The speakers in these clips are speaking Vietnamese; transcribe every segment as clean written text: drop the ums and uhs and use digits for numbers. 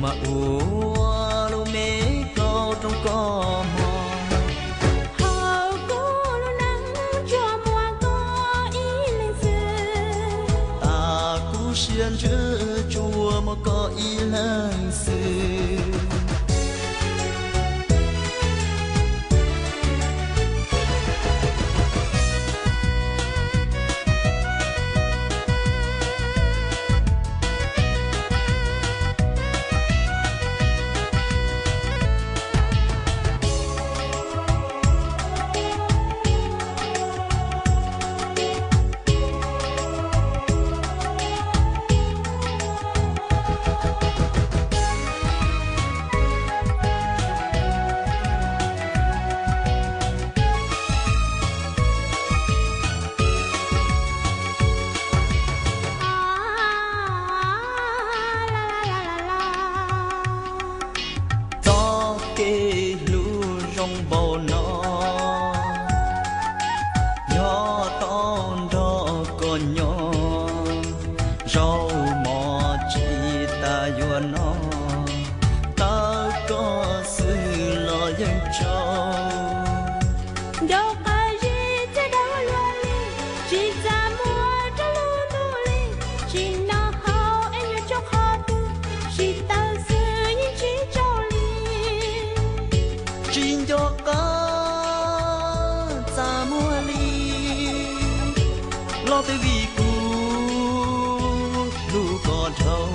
mà ua lu mê câu trong có mò hầu cô lu nắng cho mùa có ý lên xưa ta cú xiên chữ chùa mà có ý lần xưa bầu nó nhỏ to đó còn nhỏ rau mò chỉ ta vô nó ta có sự lo dân trâu đâu ai gì thế đâu luôn đi chỉ ra mua cho luôn luôn đi chỉ nó hao em nhớ trong họ tư chỉ ta giữ những chỉ cho đi chỉ cho có ra mua ly lo tới vì cũ lu còn trâu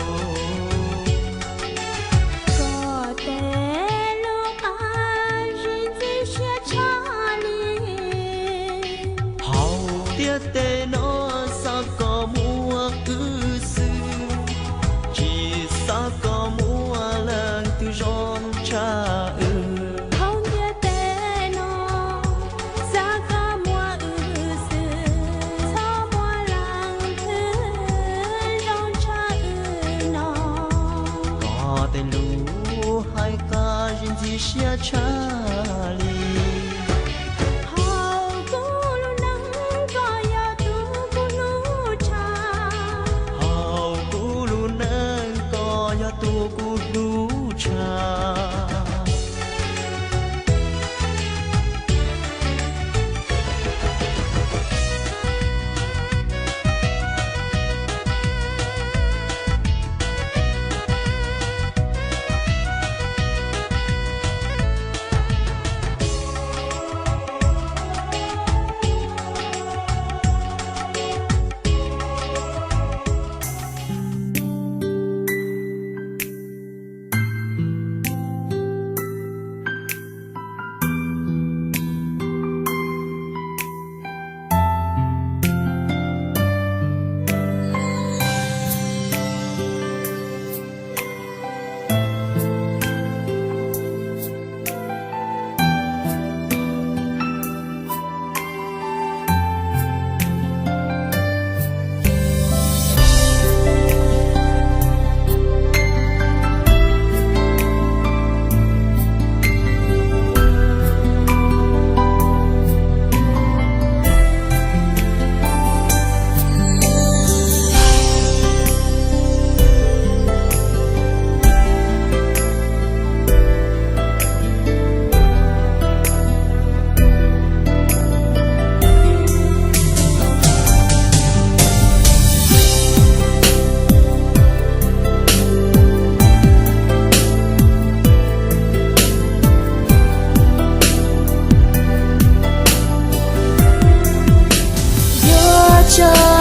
có thể lúc ai gì sẽ trả liền hầu tiết tê nó sao có mua cứ xưa chỉ sao có mua lần từ rong cha không nhớ tên nó giá cả mua xưa sao mua làng thứ rong cha nó có tên lũ hai ca riêng gì sẽ trả li hầu cô lu nắng có ya tu cô lu cha hầu cũ lu nâng có ya tu cũ lu cha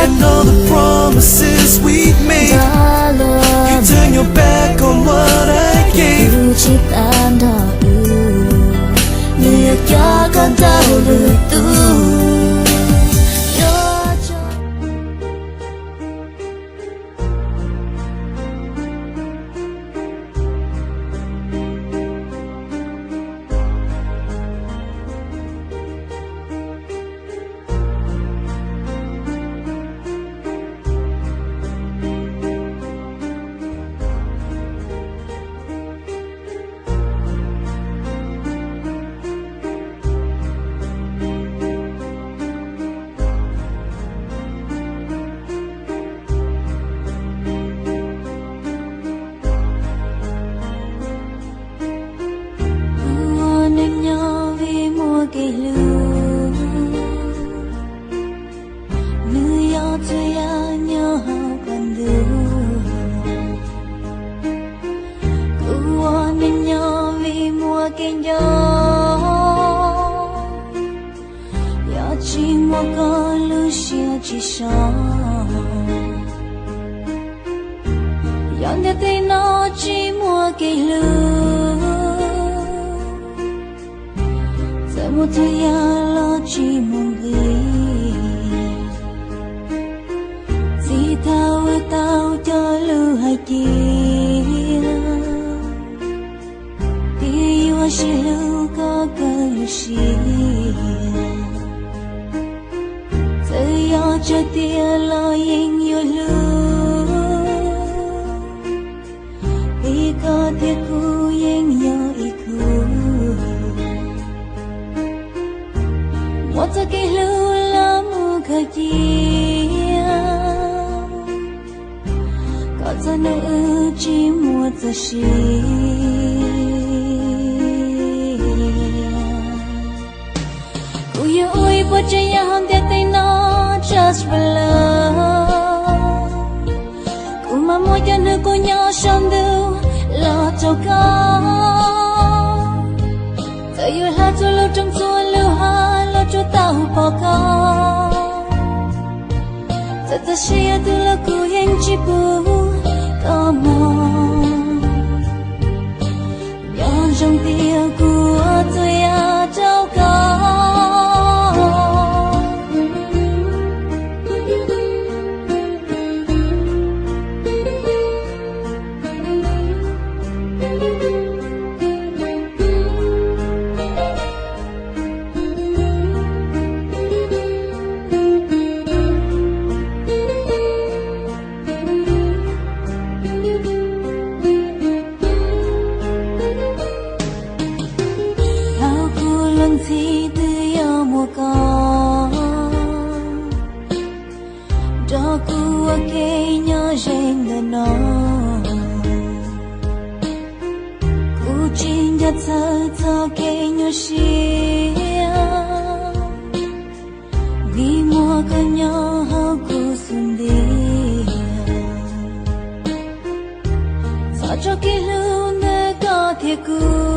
And all the promises we've made, you turn your back on what I gave. chiếc tan đỏ như cho con đau lửa tu cây lưu nữ yêu tôi nhau còn lưu cứ nên nhau vì mùa kinh gió ya chỉ mua có lưu xia chỉ sao yang để tay nó chỉ mua cây lưu một thời gian lo chỉ muốn ghi chỉ tao cho lưu hai kia thì yêu chỉ lưu có cơ sĩ thời gian cho tia lo yên yêu lưu thì có thể cứu yên yêu ý cứu một giờ cây lưu là mùa khởi chia có giờ nữ chỉ một giờ xí cô yêu ơi bỏ chạy ya ham để tay nó just for love cô mà mua cho nữ cô nhỏ xong đâu lo cho con giờ yêu là cho lâu trong xua lưu ha cho tao bỏ con giờ ta sẽ tu là cô yên chỉ bu có mong nhon trong tia của tôi cháu con thì từ yêu mùa con đó cô kê nhớ rèn người nó cô chính nhật thơ kê nhớ xia vì mùa con nhỏ hao cô xuân đi sao cho kê lưu nơi có thể cô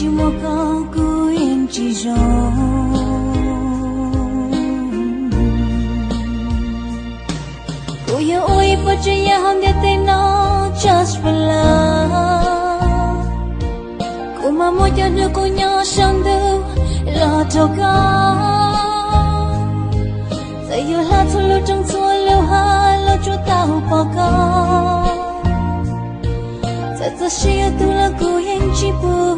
chỉ một câu cô yên chỉ rồi cô yêu ơi bỏ chạy ya ham để tay nó just for love cô mà mua cho đứa cô nhỏ xong đâu lo cho con giờ yêu là thôi lưu trong xua lưu ha lo cho tao bỏ con giờ ta sẽ tu là cô yên chỉ bu